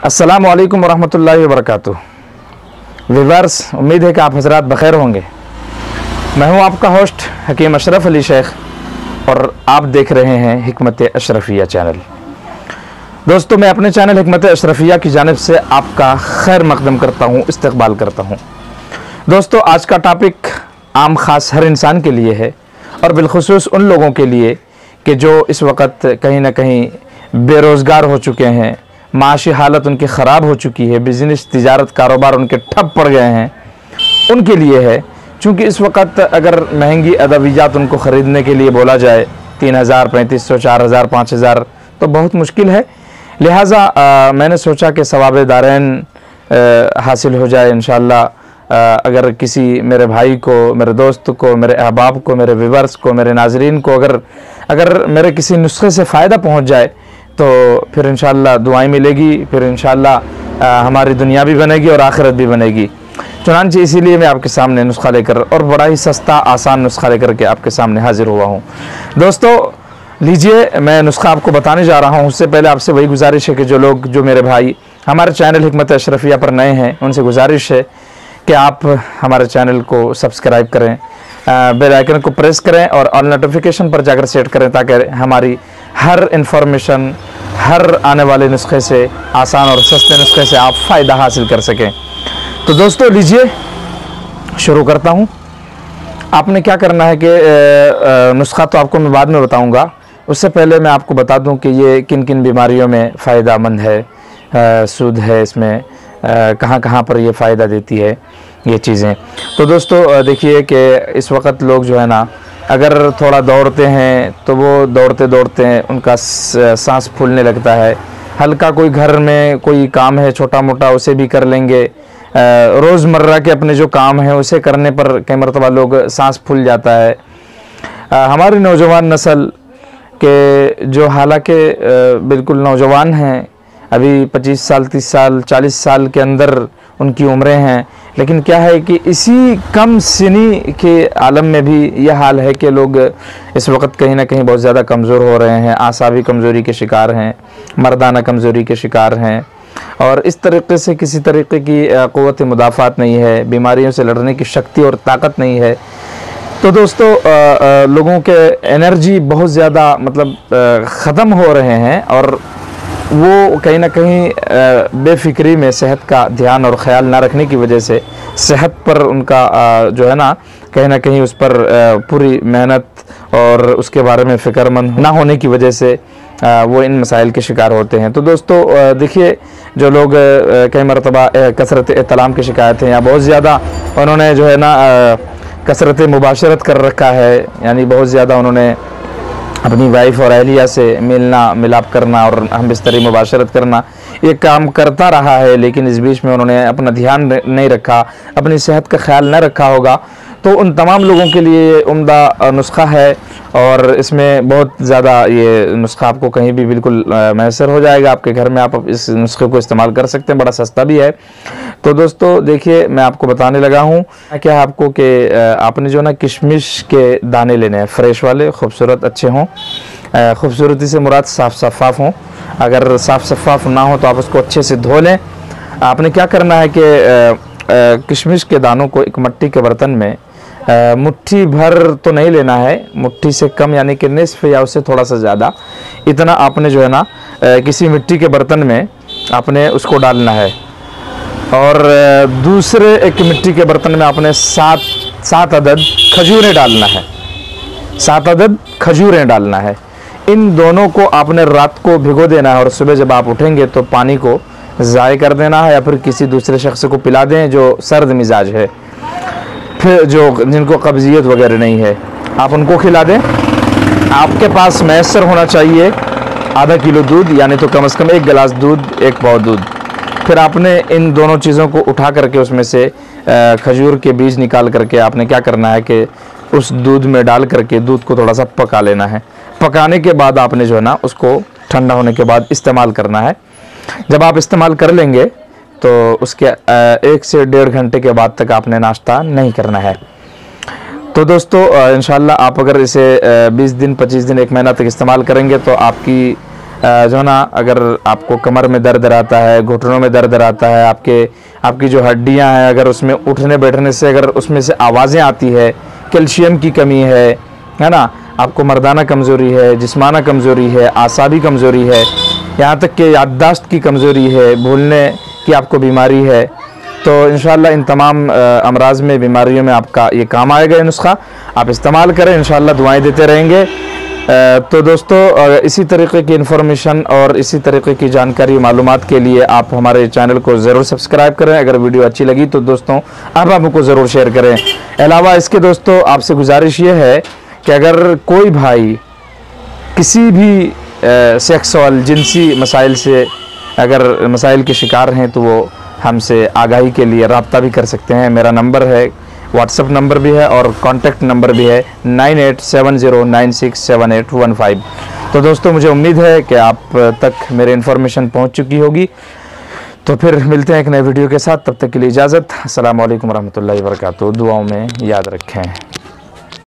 अस्सलामु अलैकुम वरहमतुल्लाहि वबरकातुह। व्यूअर्स, उम्मीद है कि आप हजरात बखैर होंगे। मैं हूं आपका होस्ट हकीम अशरफ अली शेख और आप देख रहे हैं हिकमत अशरफिया चैनल। दोस्तों, मैं अपने चैनल हिकमत अशरफिया की जानिब से आपका खैर मकदम करता हूं, इस्तकबाल करता हूं। दोस्तों, आज का टॉपिक आम ख़ास हर इंसान के लिए है और बिलखुसूस उन लोगों के लिए कि जो इस वक्त कहीं ना कहीं बेरोज़गार हो चुके हैं, माशी हालत उनकी ख़राब हो चुकी है, बिज़नेस तिजारत कारोबार उनके ठप पड़ गए हैं, उनके लिए है। चूँकि इस वक्त अगर महंगी अदवियात उनको ख़रीदने के लिए बोला जाए 3000, 3500, 4000, 5000 तो बहुत मुश्किल है। लिहाजा मैंने सोचा कि सवाब दारैन हासिल हो जाए इंशाअल्लाह। अगर किसी मेरे भाई को, मेरे दोस्त को, मेरे अहबाब को, मेरे व्यूअर्स को, मेरे नाजरीन को अगर मेरे किसी नुस्खे से फ़ायदा पहुँच जाए तो फिर इंशाअल्लाह दुआएं मिलेगी, फिर इंशाअल्लाह हमारी दुनिया भी बनेगी और आखिरत भी बनेगी। चुनांचे इसीलिए मैं आपके सामने नुस्खा लेकर, और बड़ा ही सस्ता आसान नुस्खा लेकर के आपके सामने हाजिर हुआ हूँ। दोस्तों लीजिए, मैं नुस्खा आपको बताने जा रहा हूँ। उससे पहले आपसे वही गुजारिश है कि जो मेरे भाई हमारे चैनल हिकमत अशरफिया पर नए हैं, उनसे गुजारिश है कि आप हमारे चैनल को सब्सक्राइब करें, बेल आइकन को प्रेस करें और ऑल नोटिफिकेशन पर जाकर सेट करें ताकि हमारी हर इंफॉर्मेशन, हर आने वाले नुस्खे से, आसान और सस्ते नुस्खे से आप फ़ायदा हासिल कर सकें। तो दोस्तों लीजिए शुरू करता हूँ। आपने क्या करना है कि नुस्खा तो आपको मैं बाद में बताऊँगा, उससे पहले मैं आपको बता दूँ कि ये किन किन बीमारियों में फ़ायदेमंद है, सूद है इसमें, कहाँ कहाँ पर ये फ़ायदा देती है ये चीज़ें। तो दोस्तों देखिए कि इस वक्त लोग जो है ना, अगर थोड़ा दौड़ते हैं तो वो दौड़ते दौड़ते उनका सांस फूलने लगता है। हल्का कोई घर में कोई काम है छोटा मोटा, उसे भी कर लेंगे। रोज़मर्रा के अपने जो काम हैं उसे करने पर कई मरतबा लोग सांस फूल जाता है। हमारी नौजवान नस्ल के जो हालांकि बिल्कुल नौजवान हैं, अभी 25 साल, 30 साल, 40 साल के अंदर उनकी उम्रें हैं, लेकिन क्या है कि इसी कम सिनी के आलम में भी यह हाल है कि लोग इस वक्त कहीं ना कहीं बहुत ज़्यादा कमज़ोर हो रहे हैं, आसाबी कमज़ोरी के शिकार हैं, मर्दाना कमज़ोरी के शिकार हैं और इस तरीके से किसी तरीके की क़ुव्वत मुदाफ़ात नहीं है, बीमारियों से लड़ने की शक्ति और ताकत नहीं है। तो दोस्तों लोगों के एनर्जी बहुत ज़्यादा मतलब ख़त्म हो रहे हैं और वो कहीं ना कहीं बेफिक्री में सेहत का ध्यान और ख़याल ना रखने की वजह से सेहत पर उनका जो है ना कहीं उस पर पूरी मेहनत और उसके बारे में फ़िक्रमंद ना होने की वजह से वो इन मसाइल के शिकार होते हैं। तो दोस्तों देखिए, जो लोग कई मरतबा कसरत तलाम की शिकायत हैं या बहुत ज़्यादा उन्होंने जो है ना कसरत मुबाशरत कर रखा है, यानी बहुत ज़्यादा उन्होंने अपनी वाइफ और अहलिया से मिलना मिलाप करना और हम बिस्तरी मुबाशरत करना ये काम करता रहा है, लेकिन इस बीच में उन्होंने अपना ध्यान नहीं रखा, अपनी सेहत का ख्याल न रखा होगा, तो उन तमाम लोगों के लिए उम्दा नुस्खा है और इसमें बहुत ज़्यादा ये नुस्खा आपको कहीं भी बिल्कुल मैसर हो जाएगा। आपके घर में आप इस नुस्खे को इस्तेमाल कर सकते हैं, बड़ा सस्ता भी है। तो दोस्तों देखिए, मैं आपको बताने लगा हूँ क्या है आपको कि आपने जो ना किशमिश के दाने लेने हैं, फ्रेश वाले, खूबसूरत अच्छे हों। खूबसूरती से मुराद साफ़ शफ़ाफ़ हों। अगर साफ़ शफ़ाफ़ ना हो तो आप उसको अच्छे से धो लें। आपने क्या करना है कि किशमिश के दानों को एक मिट्टी के बर्तन में मुट्ठी भर तो नहीं लेना है, मुट्ठी से कम यानी कि निस्फ या उससे थोड़ा सा ज़्यादा, इतना आपने जो है ना किसी मिट्टी के बर्तन में आपने उसको डालना है और दूसरे एक मिट्टी के बर्तन में आपने सात अदद खजूरें डालना है, 7 अदद खजूरें डालना है। इन दोनों को आपने रात को भिगो देना है और सुबह जब आप उठेंगे तो पानी को ज़ाय कर देना है या फिर किसी दूसरे शख्स को पिला दें जो सर्द मिजाज है, फिर जिनको कब्जियत वगैरह नहीं है आप उनको खिला दें। आपके पास मैसर होना चाहिए आधा किलो दूध, यानी तो कम से कम 1 गिलास दूध, 1 पाव दूध। फिर आपने इन दोनों चीज़ों को उठा करके उसमें से खजूर के बीज निकाल करके आपने क्या करना है कि उस दूध में डाल करके दूध को थोड़ा सा पका लेना है। पकाने के बाद आपने जो है ना उसको ठंडा होने के बाद इस्तेमाल करना है। जब आप इस्तेमाल कर लेंगे तो उसके 1 से 1.5 घंटे के बाद तक आपने नाश्ता नहीं करना है। तो दोस्तों इंशाल्लाह आप अगर इसे 20 दिन, 25 दिन, 1 महीना तक इस्तेमाल करेंगे तो आपकी जो ना, अगर आपको कमर में दर्द रहता है, घुटनों में दर्द रहता है, आपकी जो हड्डियां हैं अगर उसमें उठने बैठने से अगर उसमें से आवाज़ें आती है, कैल्शियम की कमी है ना, आपको मर्दाना कमज़ोरी है, जिस्माना कमज़ोरी है, आसाबी कमज़ोरी है, यहाँ तक कि याददाश्त की कमज़ोरी है, भूलने की आपको बीमारी है, तो इंशाअल्लाह इन तमाम अमराज में, बीमारियों में आपका ये काम आएगा। ये नुस्खा आप इस्तेमाल करें, इंशाअल्लाह दुआएं देते रहेंगे। तो दोस्तों, इसी तरीके की इन्फॉर्मेशन और इसी तरीके की जानकारी मालूमात के लिए आप हमारे चैनल को ज़रूर सब्सक्राइब करें। अगर वीडियो अच्छी लगी तो दोस्तों आप हमको ज़रूर शेयर करें। अलावा इसके दोस्तों आपसे गुजारिश ये है कि अगर कोई भाई किसी भी सेक्सुअल जिनसी मसाइल से अगर मसाइल के शिकार हैं तो वो हमसे आगाही के लिए रब्ता भी कर सकते हैं। मेरा नंबर है, व्हाट्सएप नंबर भी है और कॉन्टैक्ट नंबर भी है 9870967815। तो दोस्तों मुझे उम्मीद है कि आप तक मेरी इन्फॉर्मेशन पहुंच चुकी होगी। तो फिर मिलते हैं एक नए वीडियो के साथ, तब तक के लिए इजाज़त। अस्सलाम वालेकुम रहमतुल्लाहि व बरकातुहू। दुआओं में याद रखें।